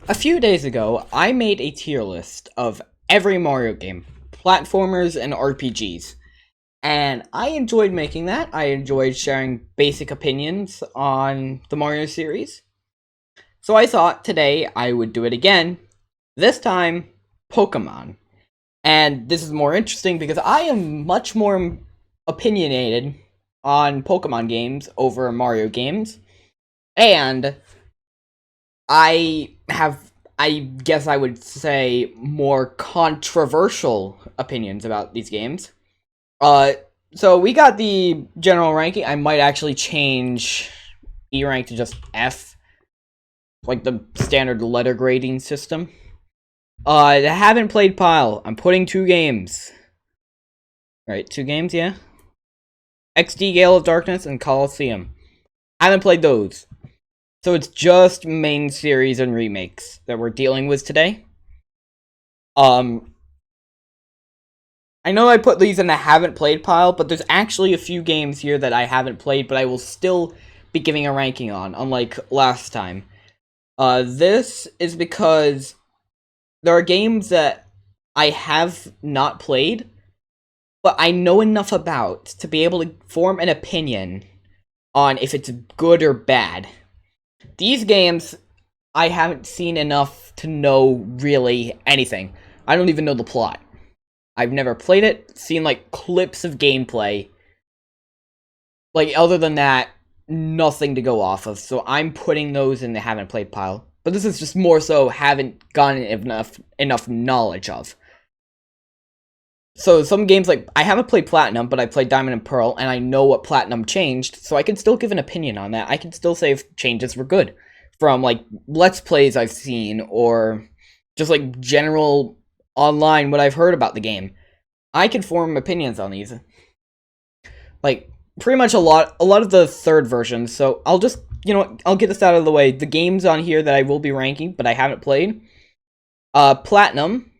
A few days ago, I made a tier list of every Mario game, platformers and RPGs. And I enjoyed making that. I enjoyed sharing basic opinions on the Mario series. So I thought today I would do it again. This time, Pokemon. And this is more interesting because I am much more opinionated on Pokemon games over Mario games. And I guess I would say, more controversial opinions about these games. Uh, so we got the general ranking. I might actually change E rank to just F, like the standard letter grading system. The haven't played pile. I'm putting 2 games. Right, 2 games, yeah. XD Gale of Darkness and Colosseum. I haven't played those. So it's just main series and remakes that we're dealing with today. Um, I know I put these in the haven't played pile, but there's actually a few games here that I haven't played, but I will still be giving a ranking on, unlike last time. This is because there are games that I have not played, but I know enough about to be able to form an opinion on if it's good or bad. These games, I haven't seen enough to know really anything. I don't even know the plot. I've never played it, seen like clips of gameplay. Like, other than that, nothing to go off of. So I'm putting those in the haven't played pile. But this is just more so haven't gotten enough knowledge of. So some games, like, I haven't played Platinum, but I played Diamond and Pearl, and I know what Platinum changed, so I can still give an opinion on that. I can still say if changes were good. From, like, Let's Plays I've seen, or just, like, general online what I've heard about the game. I can form opinions on these. Like, pretty much a lot of the third versions, so I'll just, I'll get this out of the way. The games on here that I will be ranking, but I haven't played. Platinum.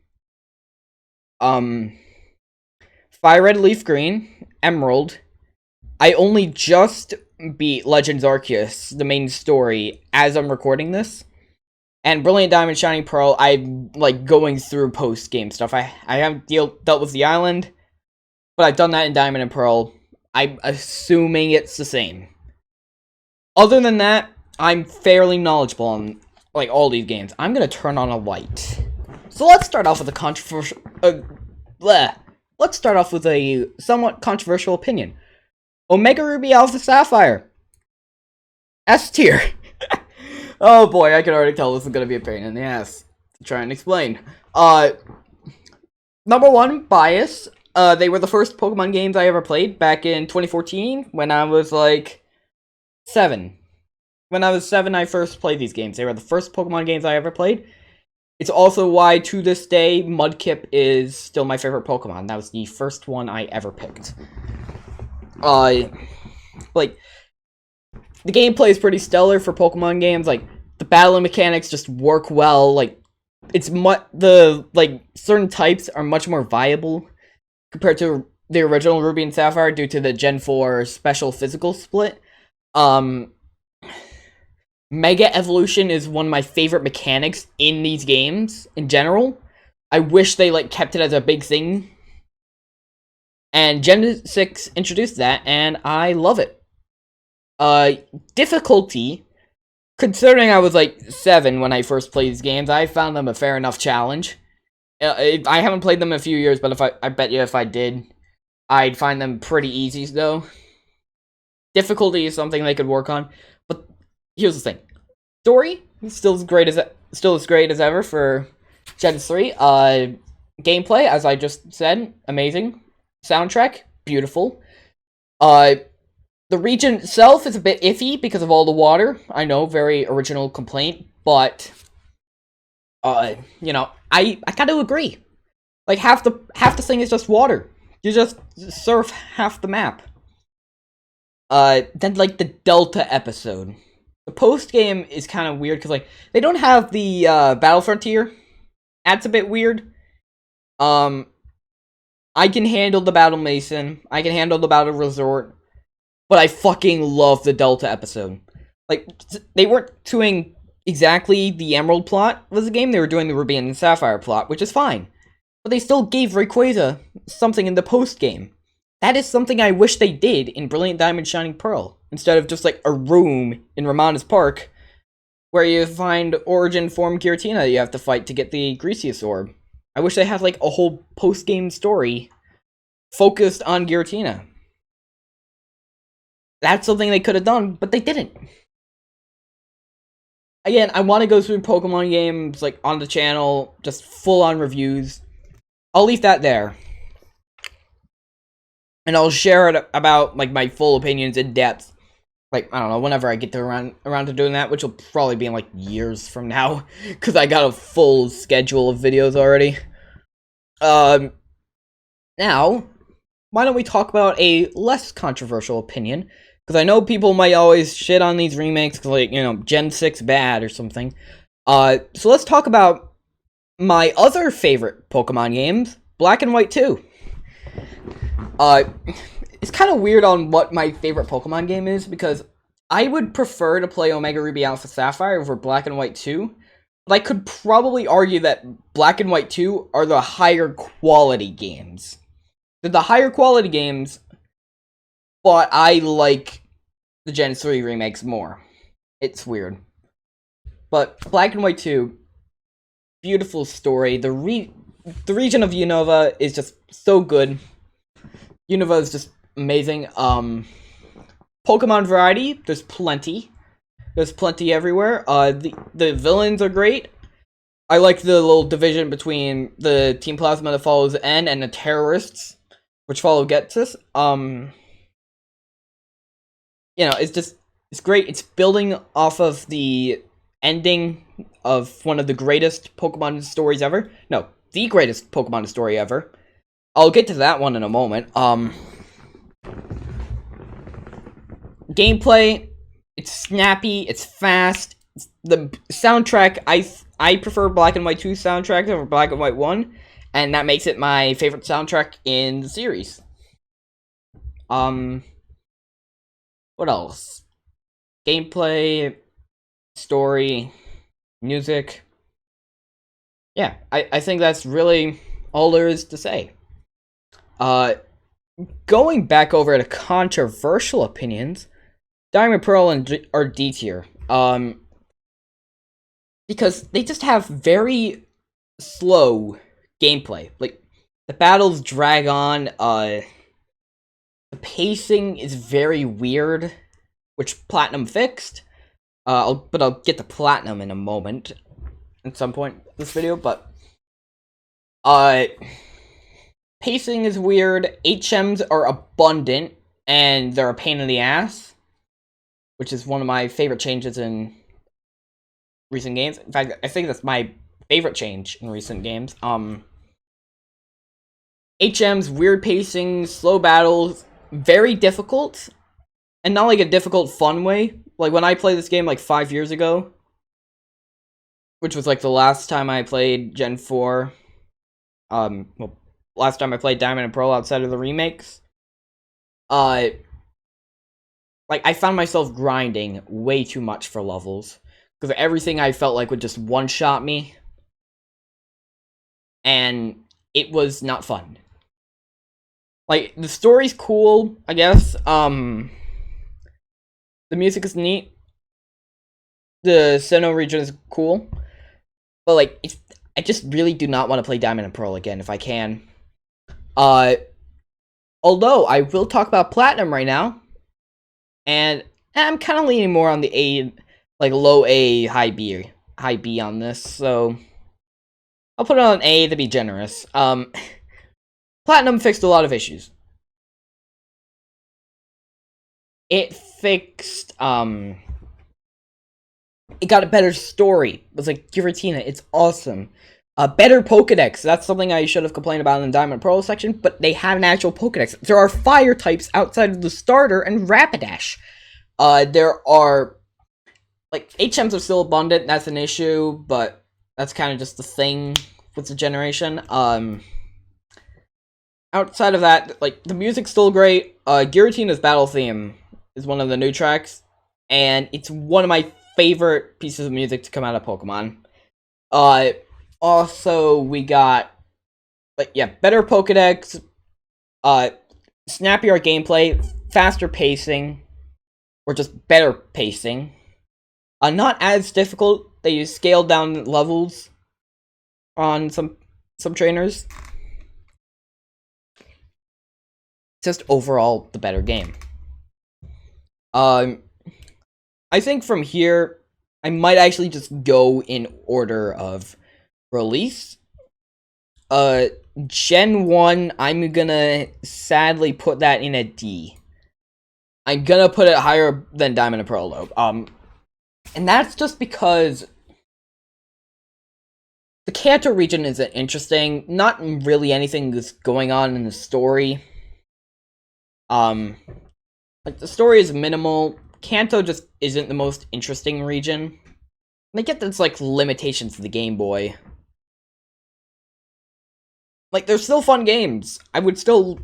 Fire Red Leaf Green, Emerald. I only just beat Legends Arceus, the main story, as I'm recording this. And Brilliant Diamond, Shining Pearl, I'm, like, going through post-game stuff. I haven't dealt with the island, but I've done that in Diamond and Pearl. I'm assuming it's the same. Other than that, I'm fairly knowledgeable on, like, all these games. I'm gonna turn on a light. So let's start off with a controversial... Let's start off with a somewhat controversial opinion. Omega Ruby Alpha Sapphire. S tier. Oh boy, I can already tell this is gonna be a pain in the ass to try and explain. Number one, bias. They were the first Pokemon games I ever played back in 2014 when I was like 7. When I was 7, I first played these games. They were the first Pokemon games I ever played. It's also why, to this day, Mudkip is still my favorite Pokemon. That was the first one I ever picked. Like, the gameplay is pretty stellar for Pokemon games. Like, the battling mechanics just work well. Like, certain types are much more viable compared to the original Ruby and Sapphire due to the Gen 4 special physical split. Mega Evolution is one of my favorite mechanics in these games, in general. I wish they, like, kept it as a big thing. And Gen 6 introduced that, and I love it. Difficulty, considering I was, like, 7 when I first played these games, I found them a fair enough challenge. I haven't played them in a few years, but I bet you if I did, I'd find them pretty easy, though. Difficulty is something they could work on, but here's the thing. Story still as great as ever for Gen 3. Gameplay, as I just said, amazing. Soundtrack, beautiful. The region itself is a bit iffy because of all the water. I know, very original complaint, but I gotta agree. Like, half the thing is just water. You just surf half the map. Then, like, the Delta episode. The post-game is kind of weird, because, like, they don't have the, Battle Frontier. That's a bit weird. I can handle the Battle Mason. I can handle the Battle Resort. But I fucking love the Delta episode. Like, they weren't doing exactly the Emerald plot was the game. They were doing the Ruby and Sapphire plot, which is fine. But they still gave Rayquaza something in the post game. That is something I wish they did in Brilliant Diamond Shining Pearl, instead of just like a room in Ramona's Park where you find Origin Form Giratina you have to fight to get the Greasius Orb. I wish they had like a whole post game story focused on Giratina. That's something they could have done, but they didn't. Again, I want to go through Pokemon games like on the channel, just full on reviews. I'll leave that there. And I'll share it about like my full opinions in depth. Like, I don't know, whenever I get to around to doing that, which will probably be in like years from now, because I got a full schedule of videos already. Now, why don't we talk about a less controversial opinion? Because I know people might always shit on these remakes, because, like, you know, Gen 6 bad or something. So let's talk about my other favorite Pokemon games, Black and White 2. It's kind of weird on what my favorite Pokemon game is, because I would prefer to play Omega Ruby Alpha Sapphire over Black and White 2, but I could probably argue that Black and White 2 are the higher quality games. They're the higher quality games, but I like the Gen 3 remakes more. It's weird. But Black and White 2, beautiful story. The region of Unova is just so good. Unova is just amazing. Pokemon variety, there's plenty. There's plenty everywhere. The villains are great. I like the little division between the Team Plasma that follows N and the terrorists, which follow Getsus. You know, it's great. It's building off of the ending of one of the greatest Pokemon stories ever. No, the greatest Pokemon story ever. I'll get to that one in a moment. Gameplay, it's snappy, it's fast. The soundtrack, I prefer Black and White 2 soundtrack over Black and White 1, and that makes it my favorite soundtrack in the series. What else? Gameplay, story, music. Yeah, I think that's really all there is to say. Going back over to controversial opinions, Diamond Pearl are D tier. Because they just have very slow gameplay. Like, the battles drag on, the pacing is very weird, which Platinum fixed. But I'll get to Platinum in a moment, at some point in this video, but, pacing is weird, HMs are abundant, and they're a pain in the ass, which is one of my favorite changes in recent games. In fact, I think that's my favorite change in recent games. HMs, weird pacing, slow battles, very difficult, and not like a difficult fun way. Like when I played this game like 5 years ago, which was like the last time I played Gen 4, well, last time I played Diamond and Pearl outside of the remakes, like I found myself grinding way too much for levels, because everything I felt like would just one-shot me, and it was not fun. Like, the story's cool, I guess. The music is neat. The Sinnoh region is cool. But, like, I just really do not want to play Diamond and Pearl again if I can. Although, I will talk about Platinum right now. And I'm kind of leaning more on the A, like, low A, high B on this. So, I'll put it on A to be generous. Platinum fixed a lot of issues. It fixed, it got a better story. It was like, Giratina, it's awesome. A better Pokedex. That's something I should have complained about in the Diamond Pearl section, but they have an actual Pokedex. There are fire types outside of the starter and Rapidash. There are, like, HMs are still abundant, that's an issue, but that's kind of just the thing with the generation. Outside of that, like, the music's still great. Giratina's battle theme is one of the new tracks, and it's one of my favorite pieces of music to come out of Pokemon. Also we got, better Pokedex, snappier gameplay, faster pacing, or just better pacing. Not as difficult. They scaled down levels on some trainers. Just overall the better game. I think from here I might actually just go in order of release. Gen 1, I'm gonna sadly put that in a D. I'm gonna put it higher than Diamond and Pearl though. And that's just because the Kanto region isn't interesting. Not really anything is going on in the story. Like, the story is minimal. Kanto just isn't the most interesting region. And I get there's, like, limitations to the Game Boy. Like, they're still fun games. I still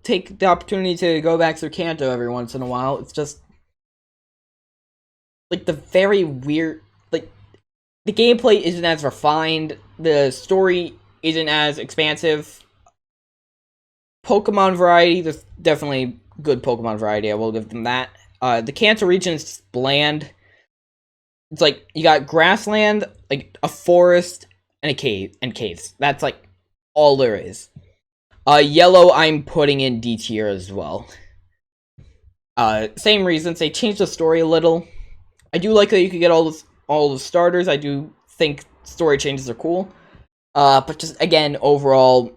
take the opportunity to go back through Kanto every once in a while. It's just, like, the very weird, like, the gameplay isn't as refined. The story isn't as expansive. Pokemon variety, there's definitely good Pokemon variety, I will give them that. The Kanto region is just bland. It's like, you got grassland, like, a forest, and a cave, and caves. That's, like, all there is. Yellow, I'm putting in D tier as well. Same reasons, they changed the story a little. I do like that you could get all the starters. I do think story changes are cool. But just, again, overall,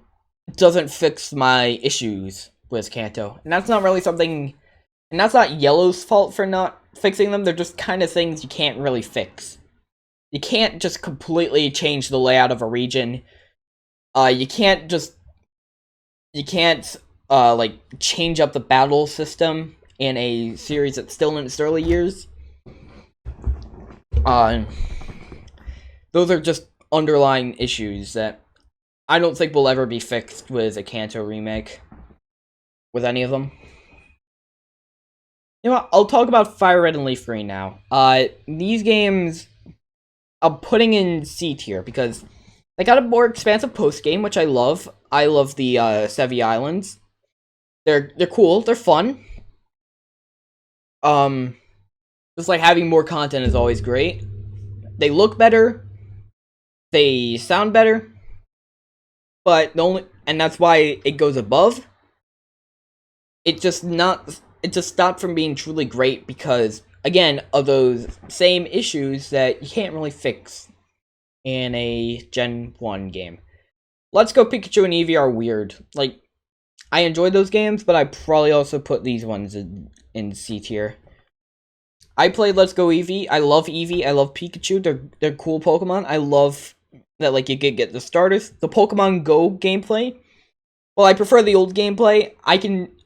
doesn't fix my issues with Kanto. And that's not really something... And that's not Yellow's fault for not fixing them. They're just kind of things you can't really fix. You can't just completely change the layout of a region. You can't, like, change up the battle system in a series that's still in its early years. Those are just underlying issues that I don't think will ever be fixed with a Kanto remake. With any of them. You know what? I'll talk about Fire Red and Leaf Green now. These games I'm putting in C tier because they got a more expansive post-game, which I love. I love the Sevii Islands. They're cool, they're fun. Just like having more content is always great. They look better. They sound better. But and that's why it goes above. It just stopped from being truly great because, again, of those same issues that you can't really fix in a Gen 1 game. Let's Go Pikachu and Eevee are weird. Like, I enjoyed those games, but I probably also put these ones in C tier. I played Let's Go Eevee. I love Eevee. I love Pikachu. They're cool Pokemon. I love that, like, you could get the starters. The Pokemon Go gameplay, well, I prefer the old gameplay.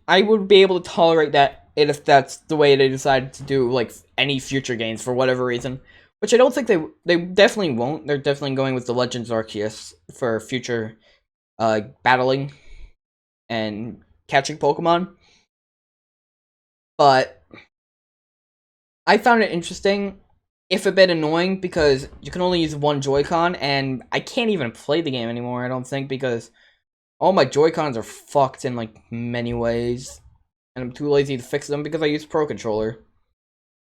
I would be able to tolerate that if that's the way they decided to do, like, any future games for whatever reason. Which I don't think they definitely won't. They're definitely going with the Legends Arceus for future battling and catching Pokemon. But I found it interesting, if a bit annoying, because you can only use one Joy-Con, and I can't even play the game anymore, I don't think, because all my Joy-Cons are fucked in, like, many ways. And I'm too lazy to fix them because I use Pro Controller.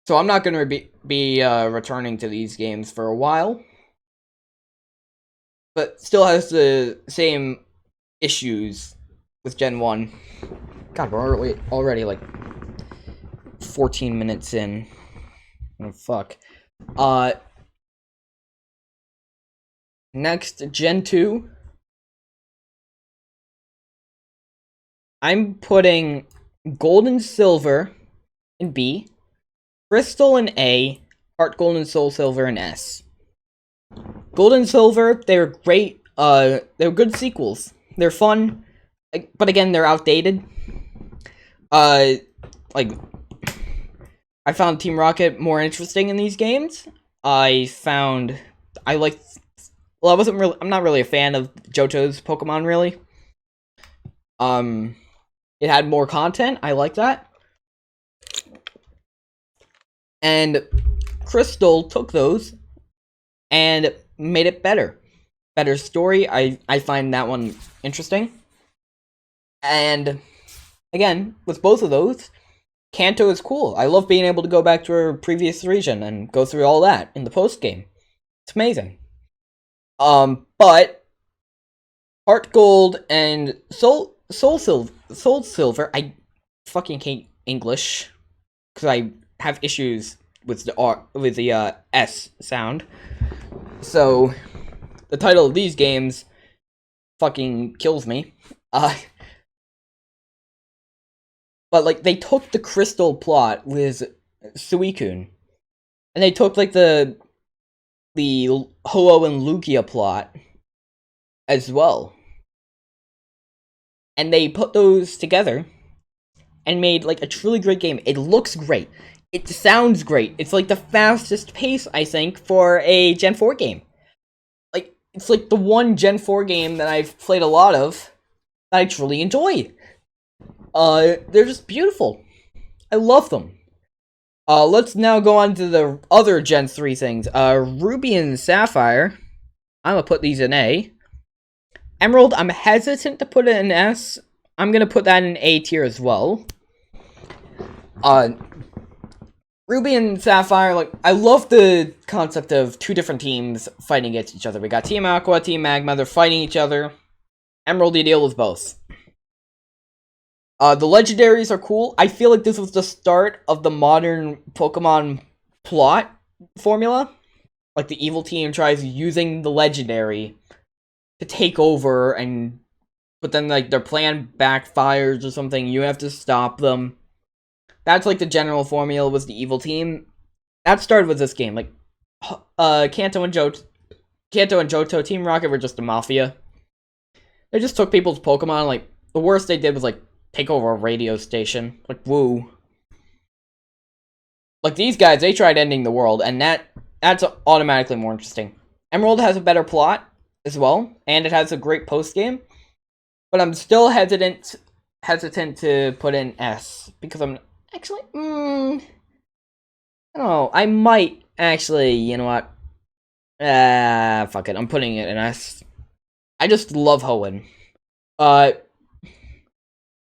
So I'm not going to be returning to these games for a while. But still has the same issues with Gen 1. God, we're already, like, 14 minutes in. Oh, fuck. Next, Gen 2. I'm putting Gold and Silver in B, Crystal in A, Heart Gold and Soul Silver in S. Gold and Silver, they're great, they're good sequels. They're fun, but again, they're outdated. Like, I found Team Rocket more interesting in these games. I'm not really a fan of Johto's Pokemon, really. It had more content, I like that. And Crystal took those and made it better. Better story. I find that one interesting. And again, with both of those, Kanto is cool. I love being able to go back to our previous region and go through all that in the post game. It's amazing. But Heart Gold and Soul Silver, I fucking hate English because I have issues with the S sound. So the title of these games fucking kills me. But like they took the Crystal plot with Suicune, and they took like the Ho-Oh and Lugia plot as well, and they put those together and made like a truly great game. It looks great. It sounds great. It's like the fastest pace, I think, for a Gen 4 game. Like, it's like the one Gen 4 game that I've played a lot of that I truly enjoy. They're just beautiful. I love them. Let's now go on to the other Gen 3 things. Ruby and Sapphire. I'm gonna put these in A. Emerald, I'm hesitant to put it in S. I'm gonna put that in A tier as well. Ruby and Sapphire, like, I love the concept of two different teams fighting against each other. We got Team Aqua, Team Magma, they're fighting each other. Emerald, you deal with both. The legendaries are cool. I feel like this was the start of the modern Pokemon plot formula. Like, the evil team tries using the legendary to take over, but then, like, their plan backfires or something. You have to stop them. That's, like, the general formula was the evil team. That started with this game. Like, Kanto and Johto, Team Rocket were just a mafia. They just took people's Pokemon. Like, the worst they did was, like, take over a radio station. Like, woo. Like, these guys, they tried ending the world, and that's automatically more interesting. Emerald has a better plot as well, and it has a great post-game. But I'm still hesitant to put in S, because I'm actually, I don't know, I might actually, you know what? Fuck it, I'm putting it in S. I just love Hoenn.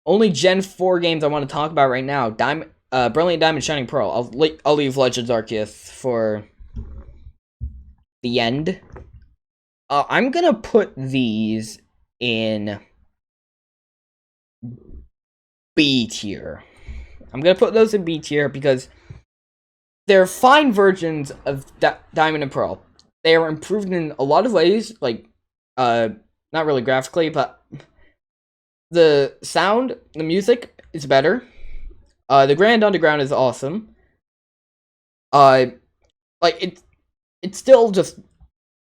Only Gen 4 games I want to talk about right now. Brilliant Diamond, Shining Pearl. I'll leave Legends Arceus for the end. I'm gonna put these in B tier. I'm gonna put those in B tier because they're fine versions of Diamond and Pearl. They are improved in a lot of ways, like, not really graphically, but the sound, the music is better. The Grand Underground is awesome. Like, it's still just,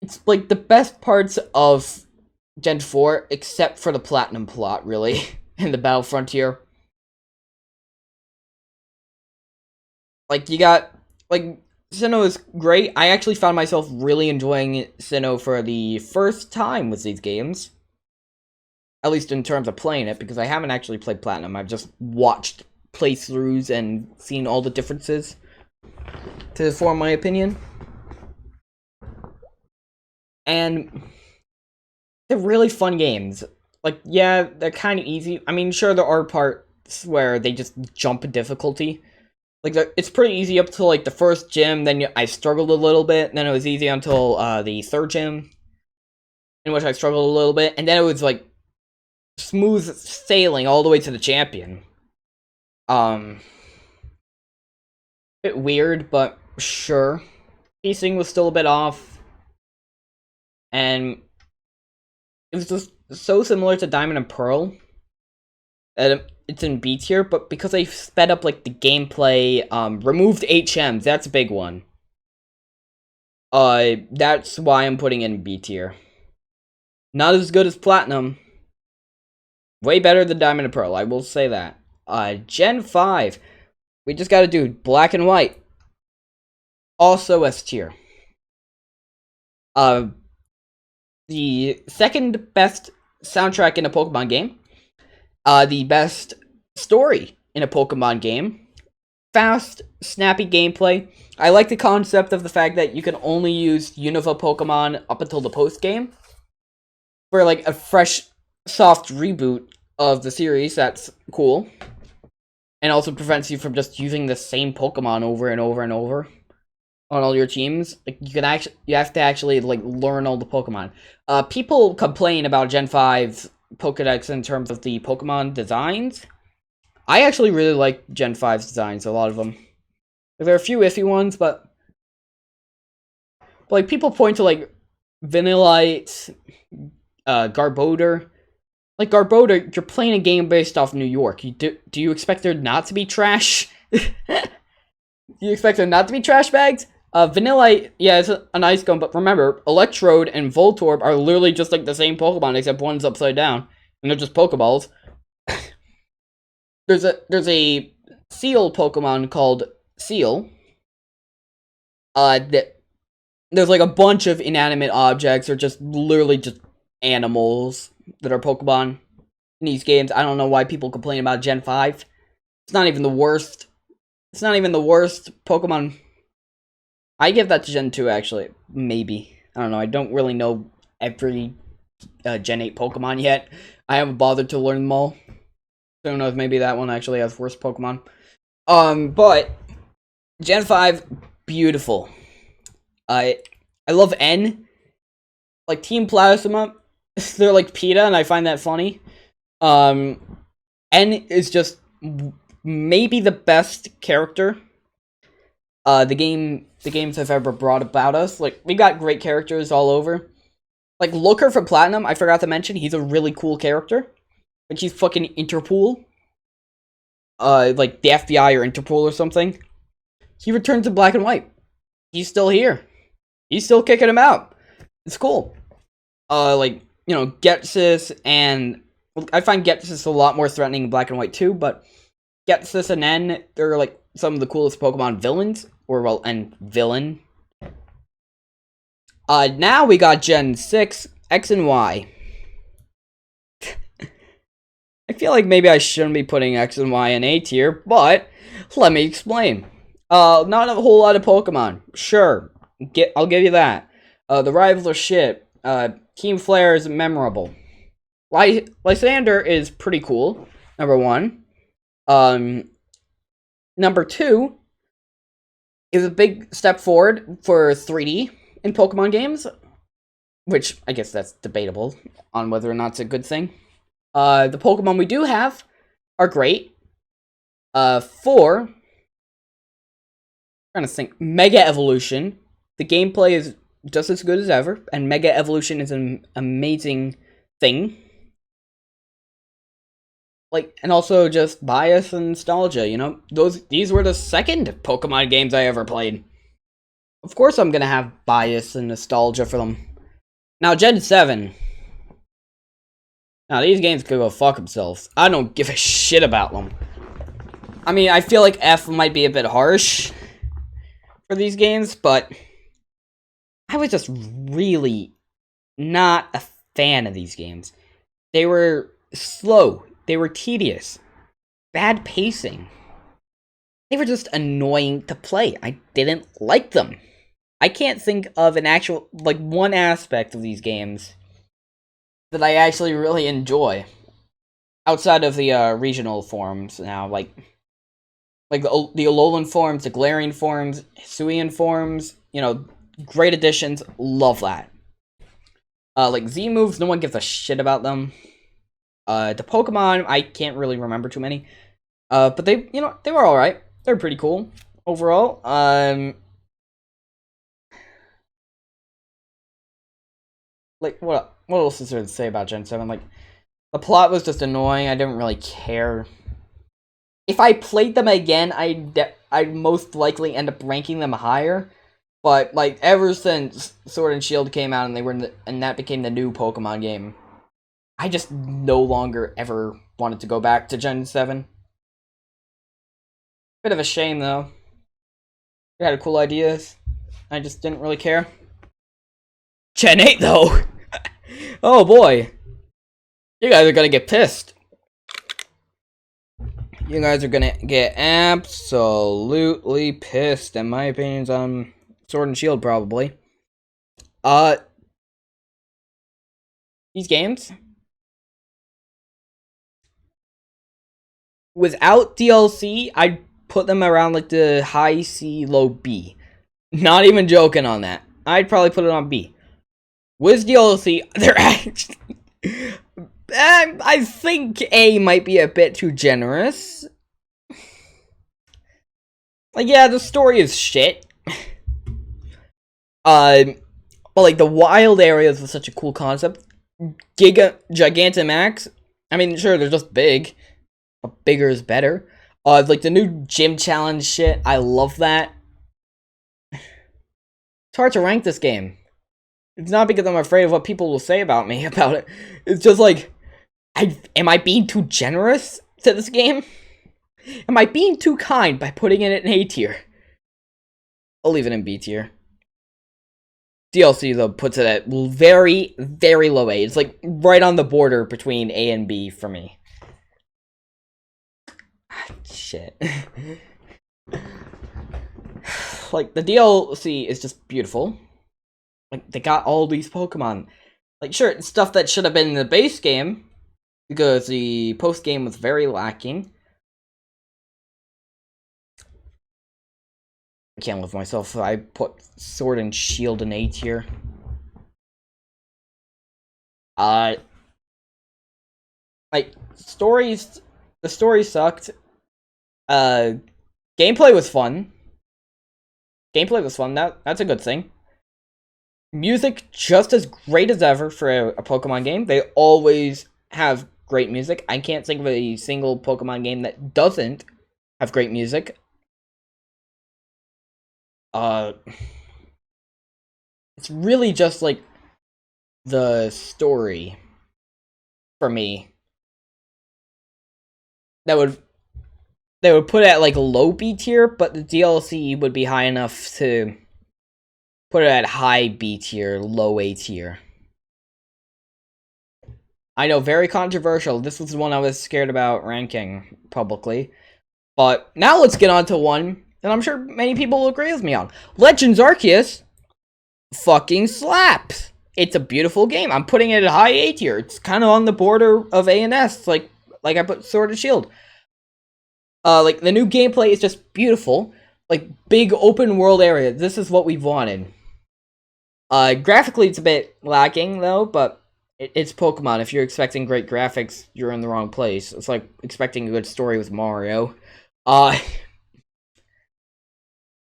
it's like the best parts of Gen 4, except for the Platinum plot, really, in the Battle Frontier. Like, you got, like, Sinnoh is great. I actually found myself really enjoying Sinnoh for the first time with these games. At least in terms of playing it, because I haven't actually played Platinum. I've just watched playthroughs and seen all the differences to form my opinion. And they're really fun games. Like, yeah, they're kind of easy. I mean, sure, there are parts where they just jump in difficulty. Like, it's pretty easy up to, like, the first gym, then I struggled a little bit, and then it was easy until, the third gym, in which I struggled a little bit, and then it was, like, smooth sailing all the way to the champion. Bit weird, but sure. Pacing was still a bit off, and it was just so similar to Diamond and Pearl that it's in B tier, but because they sped up, like, the gameplay, removed HMs, that's a big one. That's why I'm putting it in B tier. Not as good as Platinum. Way better than Diamond and Pearl, I will say that. Gen 5. We just gotta do Black and White. Also S tier. The second best soundtrack in a Pokemon game. The best story in a Pokemon game. fast, snappy gameplay. I like the concept of the fact that you can only use Unova Pokemon up until the post game. For like a fresh, soft reboot of the series, that's cool. And also prevents you from just using the same Pokemon over and over and over on all your teams. Like you have to actually like learn all the Pokemon. People complain about Gen 5 Pokedex in terms of the Pokemon designs. I actually really like Gen 5's designs, a lot of them. There are a few iffy ones, but like people point to like Vanillite, Garbodor. Like Garbodor, you're playing a game based off New York. Do you expect there not to be trash? Do you expect there not to be trash bags? Vanillite, yeah, it's a nice gun, but remember, Electrode and Voltorb are literally just like the same Pokemon, except one's upside down, and they're just Pokeballs. There's a Seal Pokemon called Seal. There's like a bunch of inanimate objects, or just literally just animals that are Pokemon in these games. I don't know why people complain about Gen 5. It's not even the worst. It's not even the worst Pokemon. I give that to Gen 2, actually. Maybe. I don't know. I don't really know every Gen 8 Pokemon yet. I haven't bothered to learn them all. So who knows, maybe that one actually has worse Pokemon. But Gen 5, beautiful. I love N. Like, Team Plasma, they're like PETA, and I find that funny. N is just maybe the best character the games have ever brought about us. Like, we got great characters all over. Like, Looker from Platinum, I forgot to mention, he's a really cool character. Like, he's fucking Interpol. Like, the FBI or Interpol or something. He returns to Black and White. He's still here. He's still kicking him out. It's cool. Like, you know, Ghetsis and... I find Ghetsis a lot more threatening in Black and White too, but Ghetsis and N, they're like some of the coolest Pokemon villains. Or, well, and villain. Now we got Gen 6, X and Y. I feel like maybe I shouldn't be putting X and Y in A tier, but let me explain. Not a whole lot of Pokemon. Sure, I'll give you that. The rivals are shit. Team Flare is memorable. Lysander is pretty cool, number one. Number two is a big step forward for 3D in Pokemon games, which I guess that's debatable on whether or not it's a good thing. The Pokemon we do have are great. 4, trying to think, Mega Evolution. The gameplay is just as good as ever, and Mega Evolution is an amazing thing. Like, and also just bias and nostalgia, you know? These were the second Pokemon games I ever played. Of course I'm gonna have bias and nostalgia for them. Now, Gen 7. Now, these games could go fuck themselves. I don't give a shit about them. I mean, I feel like F might be a bit harsh for these games, but I was just really not a fan of these games. They were slow. They were tedious. Bad pacing. They were just annoying to play. I didn't like them. I can't think of an actual, like, one aspect of these games that I actually really enjoy. Outside of the regional forms now, like the Alolan forms, the Galarian forms, Hisuian forms, you know, great additions, love that. Like Z moves, no one gives a shit about them. The Pokemon, I can't really remember too many. But they, you know, they were alright. They're pretty cool overall. Like, what else is there to say about Gen 7? Like, the plot was just annoying. I didn't really care. If I played them again, I'd most likely end up ranking them higher. But, like, ever since Sword and Shield came out and and that became the new Pokemon game, I just no longer ever wanted to go back to Gen 7. Bit of a shame, though. They had cool ideas. I just didn't really care. Gen 8, though! Oh boy. You guys are gonna get pissed. You guys are gonna get absolutely pissed at my opinions on Sword and Shield, probably. These games, without DLC, I'd put them around like the high C, low B. Not even joking on that. I'd probably put it on B. With DLC, they're actually... I think A might be a bit too generous. Like, yeah, the story is shit. But like the wild areas was such a cool concept. Gigantamax. I mean, sure, they're just big, but bigger is better. Like the new gym challenge shit. I love that. It's hard to rank this game. It's not because I'm afraid of what people will say about me about it. It's just like, am I being too generous to this game? Am I being too kind by putting it in A tier? I'll leave it in B tier. DLC, though, puts it at very, very low A. It's like right on the border between A and B for me. Shit. Like, the DLC is just beautiful. Like, they got all these Pokemon. Like, sure, it's stuff that should have been in the base game, because the post-game was very lacking. I can't live myself. I put Sword and Shield in A tier. Like, the story sucked. Gameplay was fun. That's a good thing. Music just as great as ever for a Pokemon game. They always have great music. I can't think of a single Pokemon game that doesn't have great music. It's really just like the story for me that would put it at like low B tier, but the DLC would be high enough to put it at high B tier, low A tier. I know, very controversial. This was the one I was scared about ranking publicly. But now let's get on to one that I'm sure many people will agree with me on. Legends Arceus fucking slaps. It's a beautiful game. I'm putting it at high A tier. It's kind of on the border of A and S, like I put Sword and Shield. Like, the new gameplay is just beautiful. Like, big open world area. This is what we've wanted. Graphically, it's a bit lacking, though, but it's Pokemon. If you're expecting great graphics, you're in the wrong place. It's like expecting a good story with Mario. Like,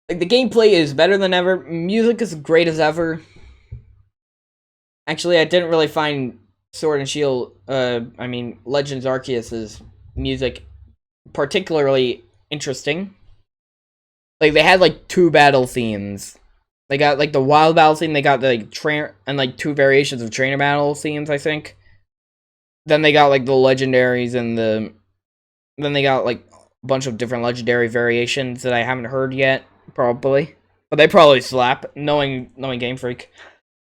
the gameplay is better than ever. Music is great as ever. Actually, I didn't really find Sword and Shield, Legends Arceus' music particularly interesting. Like, they had like 2 battle themes. They got like the wild battle theme, they got the like, trainer, and like 2 variations of trainer battle themes, I think. Then they got like the legendaries and then they got like a bunch of different legendary variations that I haven't heard yet, probably. But they probably slap, knowing Game Freak.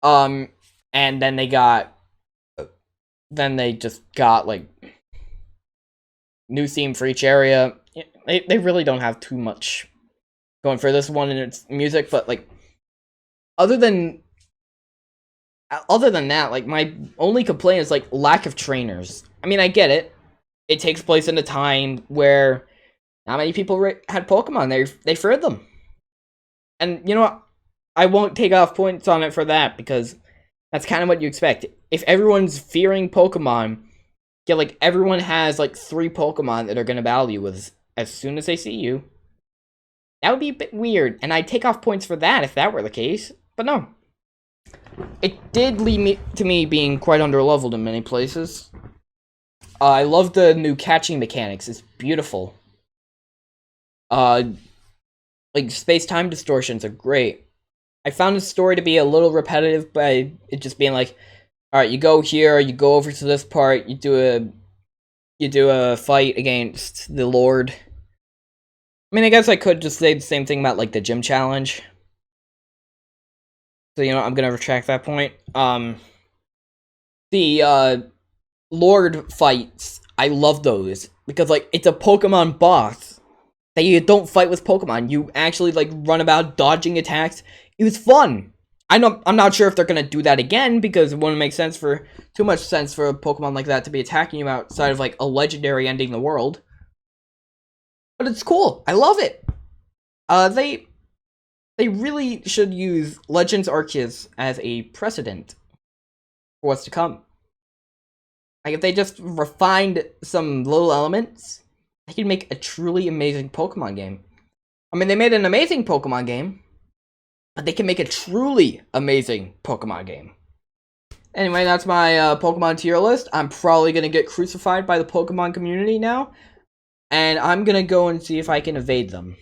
And then they just got like new theme for each area. They really don't have too much going for this one in its music, but like other than that, like, my only complaint is like lack of trainers. I mean, I get it. It takes place in a time where not many people had Pokemon. They feared them. And you know what? I won't take off points on it for that, because that's kind of what you expect. If everyone's fearing Pokemon, yeah, like, everyone has like 3 Pokemon that are gonna battle you with as soon as they see you. That would be a bit weird, and I'd take off points for that if that were the case. But no. It did lead to me being quite underleveled in many places. I love the new catching mechanics. It's beautiful. Like, space-time distortions are great. I found the story to be a little repetitive by it just being like, alright, you go here, you go over to this part, you do a fight against the Lord. I mean, I guess I could just say the same thing about, like, the gym challenge. So, you know, I'm gonna retract that point. The Lord fights I love those because like it's a Pokemon boss that you don't fight with Pokemon. You actually like run about dodging attacks. It was fun. I'm not sure if they're gonna do that again because it wouldn't make sense for too much sense for a Pokemon like that to be attacking you outside of like a legendary ending the world. But it's cool. I love it. They really should use Legends Arceus as a precedent for what's to come. Like if they just refined some little elements, they could make a truly amazing Pokemon game. I mean, they made an amazing Pokemon game, but they can make a truly amazing Pokemon game. Anyway, that's my Pokemon tier list. I'm probably going to get crucified by the Pokemon community now, and I'm going to go and see if I can evade them.